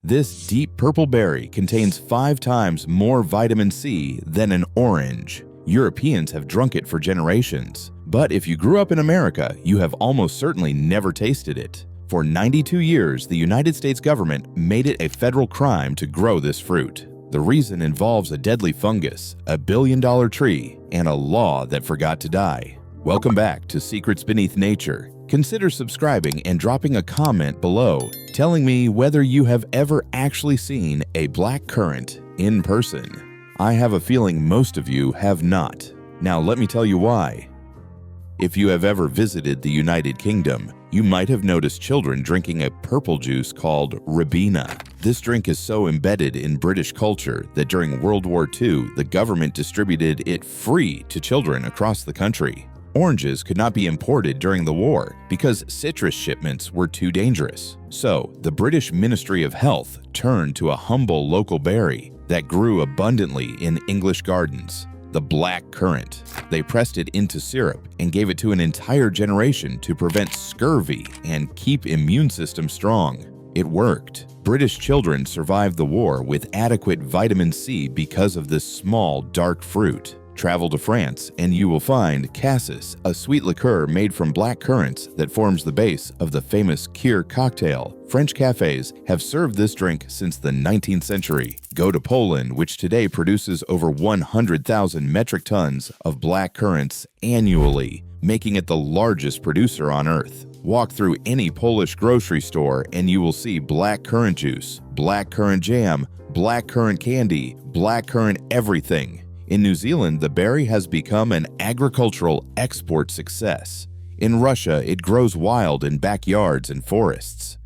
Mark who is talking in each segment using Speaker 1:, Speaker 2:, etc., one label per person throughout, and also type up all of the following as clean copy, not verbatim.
Speaker 1: This deep purple berry contains 5 times more vitamin C than an orange. Europeans have drunk it for generations. But if you grew up in America, you have almost certainly never tasted it. For 92 years, the United States government made it a federal crime to grow this fruit. The reason involves a deadly fungus, a billion-dollar tree, and a law that forgot to die. Welcome back to Secrets Beneath Nature. Consider subscribing and dropping a comment below telling me whether you have ever actually seen a black currant in person. I have a feeling most of you have not. Now let me tell you why. If you have ever visited the United Kingdom, you might have noticed children drinking a purple juice called Ribena. This drink is so embedded in British culture that during World War II, the government distributed it free to children across the country. Oranges could not be imported during the war because citrus shipments were too dangerous. So, the British Ministry of Health turned to a humble local berry that grew abundantly in English gardens, the black currant. They pressed it into syrup and gave it to an entire generation to prevent scurvy and keep immune system strong. It worked. British children survived the war with adequate vitamin C because of this small, dark fruit. Travel to France and you will find cassis, a sweet liqueur made from black currants that forms the base of the famous Kir cocktail. French cafes have served this drink since the 19th century. Go to Poland, which today produces over 100,000 metric tons of black currants annually, making it the largest producer on Earth. Walk through any Polish grocery store and you will see black currant juice, black currant jam, black currant candy, black currant everything. In New Zealand, the berry has become an agricultural export success. In Russia, it grows wild in backyards and forests.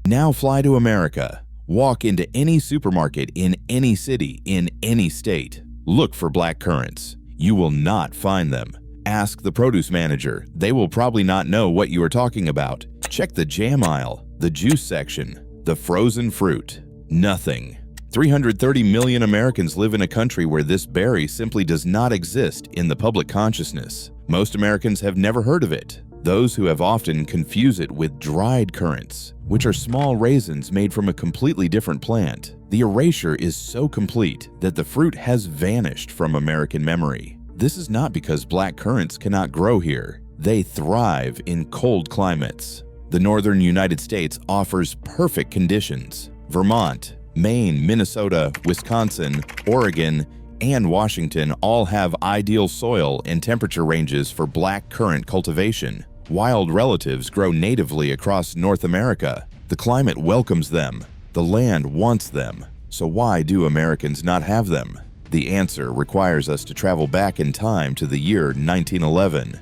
Speaker 1: Now fly to America. Walk into any supermarket in any city, in any state. Look for black currants. You will not find them. Ask the produce manager. They will probably not know what you are talking about. Check the jam aisle, the juice section, the frozen fruit. Nothing. 330 million Americans live in a country where this berry simply does not exist in the public consciousness. Most Americans have never heard of it. Those who have often confuse it with dried currants, which are small raisins made from a completely different plant. The erasure is so complete that the fruit has vanished from American memory. This is not because black currants cannot grow here. They thrive in cold climates. The northern United States offers perfect conditions. Vermont, Maine, Minnesota, Wisconsin, Oregon, and Washington all have ideal soil and temperature ranges for black currant cultivation. Wild relatives grow natively across North America. The climate welcomes them. The land wants them. So why do Americans not have them? The answer requires us to travel back in time to the year 1911.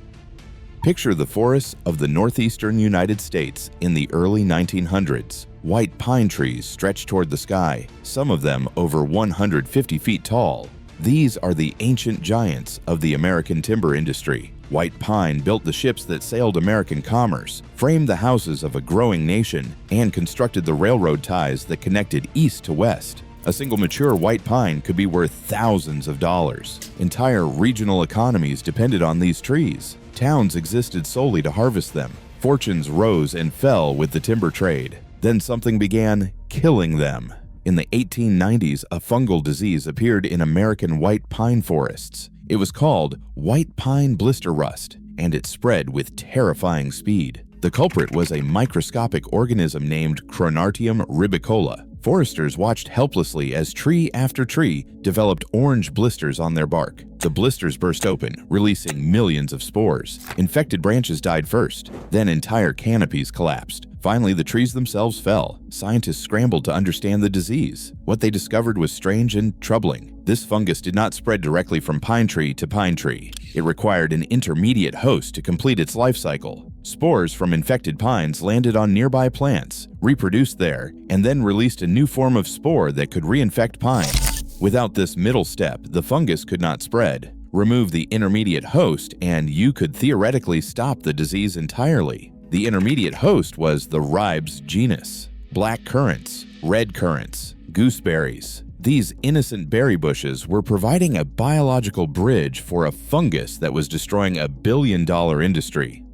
Speaker 1: Picture the forests of the northeastern United States in the early 1900s. White pine trees stretch toward the sky, some of them over 150 feet tall. These are the ancient giants of the American timber industry. White pine built the ships that sailed American commerce, framed the houses of a growing nation, and constructed the railroad ties that connected east to west. A single mature white pine could be worth thousands of dollars. Entire regional economies depended on these trees. Towns existed solely to harvest them. Fortunes rose and fell with the timber trade. Then something began killing them. In the 1890s, a fungal disease appeared in American white pine forests. It was called white pine blister rust, and it spread with terrifying speed. The culprit was a microscopic organism named Cronartium ribicola. Foresters watched helplessly as tree after tree developed orange blisters on their bark. The blisters burst open, releasing millions of spores. Infected branches died first, then entire canopies collapsed. Finally, the trees themselves fell. Scientists scrambled to understand the disease. What they discovered was strange and troubling. This fungus did not spread directly from pine tree to pine tree. It required an intermediate host to complete its life cycle. Spores from infected pines landed on nearby plants, reproduced there, and then released a new form of spore that could reinfect pines. Without this middle step, the fungus could not spread. Remove the intermediate host, and you could theoretically stop the disease entirely. The intermediate host was the ribes genus. Black currants, red currants, gooseberries. These innocent berry bushes were providing a biological bridge for a fungus that was destroying a billion-dollar industry.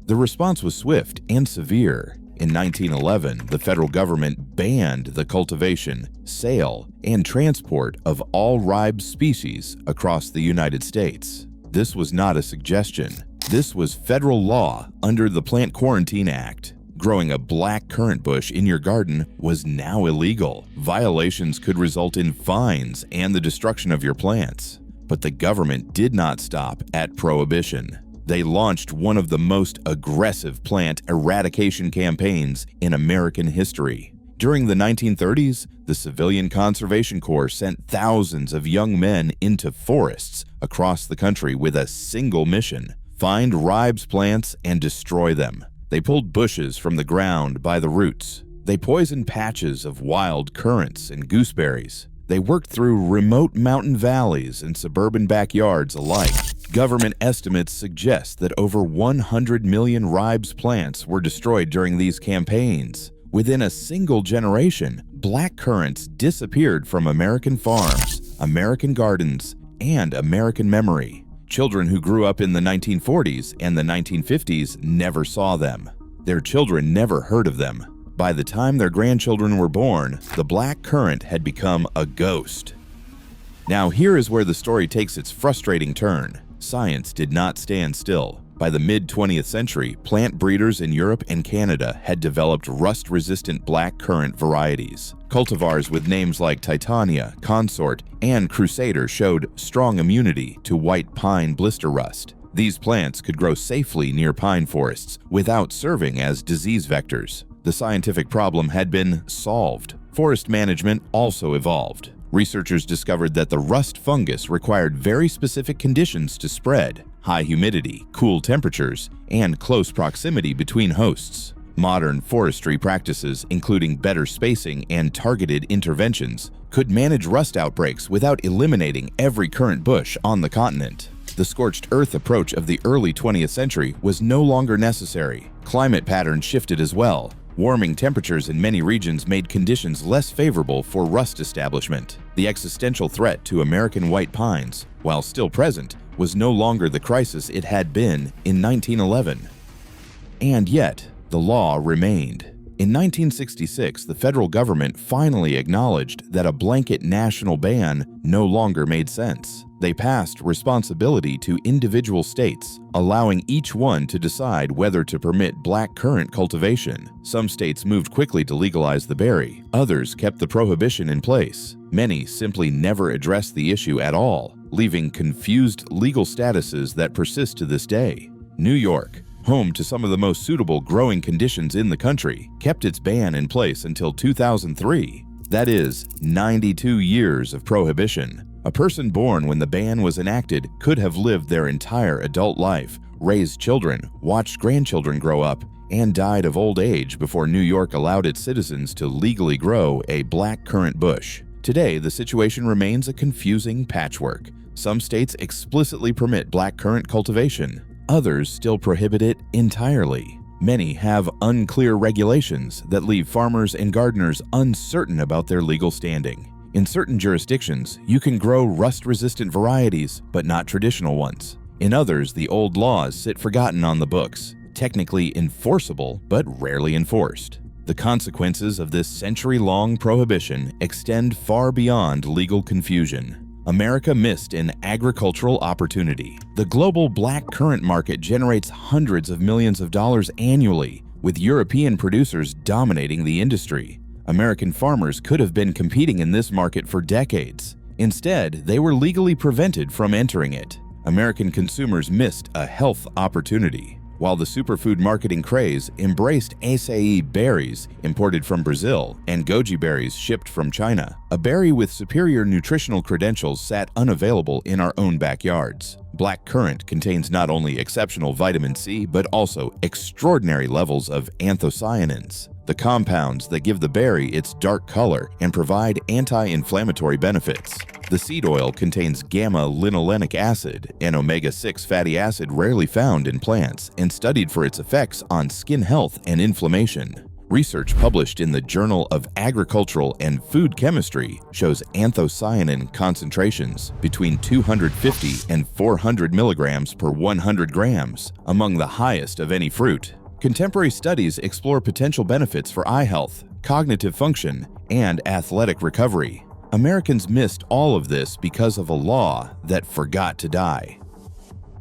Speaker 1: The response was swift and severe. In 1911, the federal government banned the cultivation, sale, and transport of all ribes species across the United States. This was not a suggestion. This was federal law under the Plant Quarantine Act. Growing a black currant bush in your garden was now illegal. Violations could result in fines and the destruction of your plants. But the government did not stop at prohibition. They launched one of the most aggressive plant eradication campaigns in American history. During the 1930s, the Civilian Conservation Corps sent thousands of young men into forests across the country with a single mission: find ribes plants and destroy them. They pulled bushes from the ground by the roots. They poisoned patches of wild currants and gooseberries. They worked through remote mountain valleys and suburban backyards alike. Government estimates suggest that over 100 million ribes plants were destroyed during these campaigns. Within a single generation, black currants disappeared from American farms, American gardens, and American memory. Children who grew up in the 1940s and the 1950s never saw them. Their children never heard of them. By the time their grandchildren were born, the black currant had become a ghost. Now here is where the story takes its frustrating turn. Science did not stand still. By the mid-20th century, plant breeders in Europe and Canada had developed rust-resistant black currant varieties. Cultivars with names like Titania, Consort, and Crusader showed strong immunity to white pine blister rust. These plants could grow safely near pine forests without serving as disease vectors. The scientific problem had been solved. Forest management also evolved. Researchers discovered that the rust fungus required very specific conditions to spread: high humidity, cool temperatures, and close proximity between hosts. Modern forestry practices, including better spacing and targeted interventions, could manage rust outbreaks without eliminating every currant bush on the continent. The scorched earth approach of the early 20th century was no longer necessary. Climate patterns shifted as well. Warming temperatures in many regions made conditions less favorable for rust establishment. The existential threat to American white pines, while still present, was no longer the crisis it had been in 1911. And yet, the law remained. In 1966, the federal government finally acknowledged that a blanket national ban no longer made sense. They passed responsibility to individual states, allowing each one to decide whether to permit black currant cultivation. Some states moved quickly to legalize the berry. Others kept the prohibition in place. Many simply never addressed the issue at all, leaving confused legal statuses that persist to this day. New York, home to some of the most suitable growing conditions in the country, kept its ban in place until 2003. That is, 92 years of prohibition. A person born when the ban was enacted could have lived their entire adult life, raised children, watched grandchildren grow up, and died of old age before New York allowed its citizens to legally grow a black currant bush. Today, the situation remains a confusing patchwork. Some states explicitly permit black currant cultivation. Others still prohibit it entirely. Many have unclear regulations that leave farmers and gardeners uncertain about their legal standing. In certain jurisdictions, you can grow rust-resistant varieties, but not traditional ones. In others, the old laws sit forgotten on the books, technically enforceable, but rarely enforced. The consequences of this century-long prohibition extend far beyond legal confusion. America missed an agricultural opportunity. The global black currant market generates hundreds of millions of dollars annually, with European producers dominating the industry. American farmers could have been competing in this market for decades. Instead, they were legally prevented from entering it. American consumers missed a health opportunity. While the superfood marketing craze embraced acai berries imported from Brazil and goji berries shipped from China, a berry with superior nutritional credentials sat unavailable in our own backyards. Black currant contains not only exceptional vitamin C, but also extraordinary levels of anthocyanins, the compounds that give the berry its dark color and provide anti-inflammatory benefits. The seed oil contains gamma-linolenic acid, an omega-6 fatty acid rarely found in plants and studied for its effects on skin health and inflammation. Research published in the Journal of Agricultural and Food Chemistry shows anthocyanin concentrations between 250 and 400 milligrams per 100 grams, among the highest of any fruit. Contemporary studies explore potential benefits for eye health, cognitive function, and athletic recovery. Americans missed all of this because of a law that forgot to die.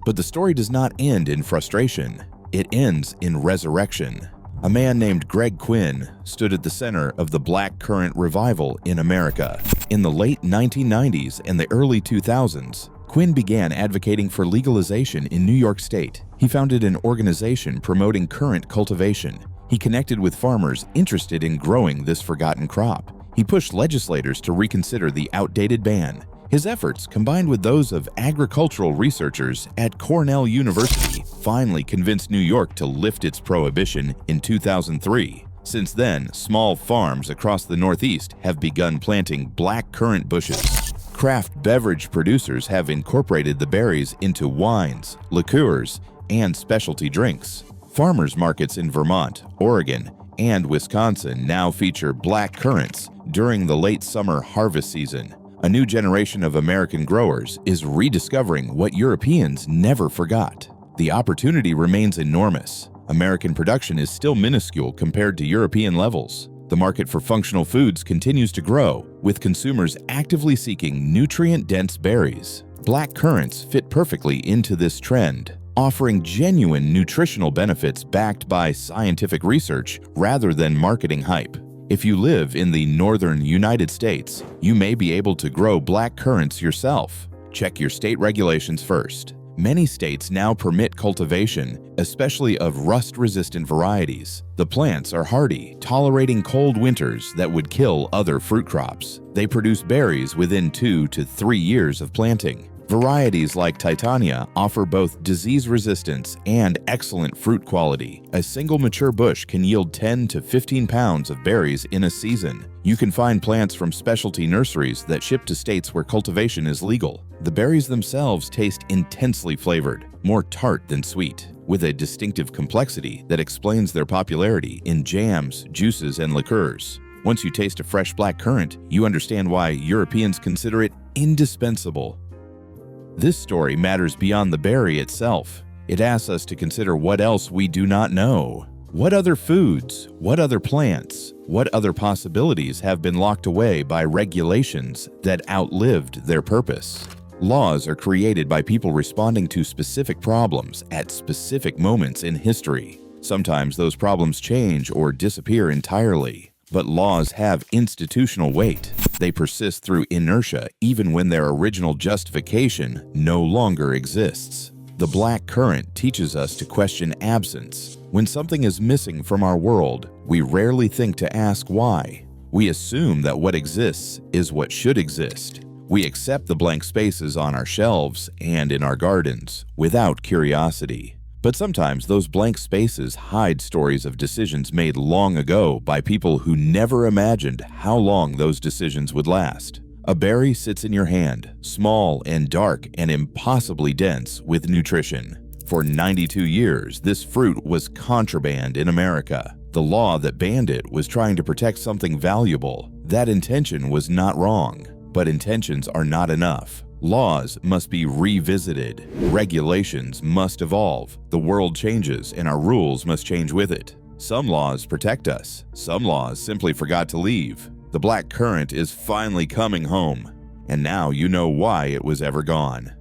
Speaker 1: But the story does not end in frustration. It ends in resurrection. A man named Greg Quinn stood at the center of the black currant revival in America. In the late 1990s and the early 2000s, Quinn began advocating for legalization in New York State. He founded an organization promoting currant cultivation. He connected with farmers interested in growing this forgotten crop. He pushed legislators to reconsider the outdated ban. His efforts, combined with those of agricultural researchers at Cornell University, finally convinced New York to lift its prohibition in 2003. Since then, small farms across the Northeast have begun planting black currant bushes. Craft beverage producers have incorporated the berries into wines, liqueurs, and specialty drinks. Farmers markets in Vermont, Oregon, and Wisconsin now feature black currants during the late summer harvest season. A new generation of American growers is rediscovering what Europeans never forgot. The opportunity remains enormous. American production is still minuscule compared to European levels. The market for functional foods continues to grow, with consumers actively seeking nutrient-dense berries. Black currants fit perfectly into this trend, offering genuine nutritional benefits backed by scientific research rather than marketing hype. If you live in the northern United States, you may be able to grow black currants yourself. Check your state regulations first. Many states now permit cultivation, especially of rust-resistant varieties. The plants are hardy, tolerating cold winters that would kill other fruit crops. They produce berries within 2 to 3 years of planting. Varieties like Titania offer both disease resistance and excellent fruit quality. A single mature bush can yield 10 to 15 pounds of berries in a season. You can find plants from specialty nurseries that ship to states where cultivation is legal. The berries themselves taste intensely flavored, more tart than sweet, with a distinctive complexity that explains their popularity in jams, juices, and liqueurs. Once you taste a fresh black currant, you understand why Europeans consider it indispensable. This story matters beyond the berry itself. It asks us to consider what else we do not know. What other foods, what other plants, what other possibilities have been locked away by regulations that outlived their purpose? Laws are created by people responding to specific problems at specific moments in history. Sometimes those problems change or disappear entirely. But laws have institutional weight. They persist through inertia even when their original justification no longer exists. The black currant teaches us to question absence. When something is missing from our world, we rarely think to ask why. We assume that what exists is what should exist. We accept the blank spaces on our shelves and in our gardens without curiosity. But sometimes those blank spaces hide stories of decisions made long ago by people who never imagined how long those decisions would last. A berry sits in your hand, small and dark and impossibly dense with nutrition. For 92 years, this fruit was contraband in America. The law that banned it was trying to protect something valuable. That intention was not wrong, but intentions are not enough. Laws must be revisited. Regulations must evolve. The world changes and our rules must change with it. Some laws protect us. Some laws simply forgot to leave. The black currant is finally coming home. And now you know why it was ever gone.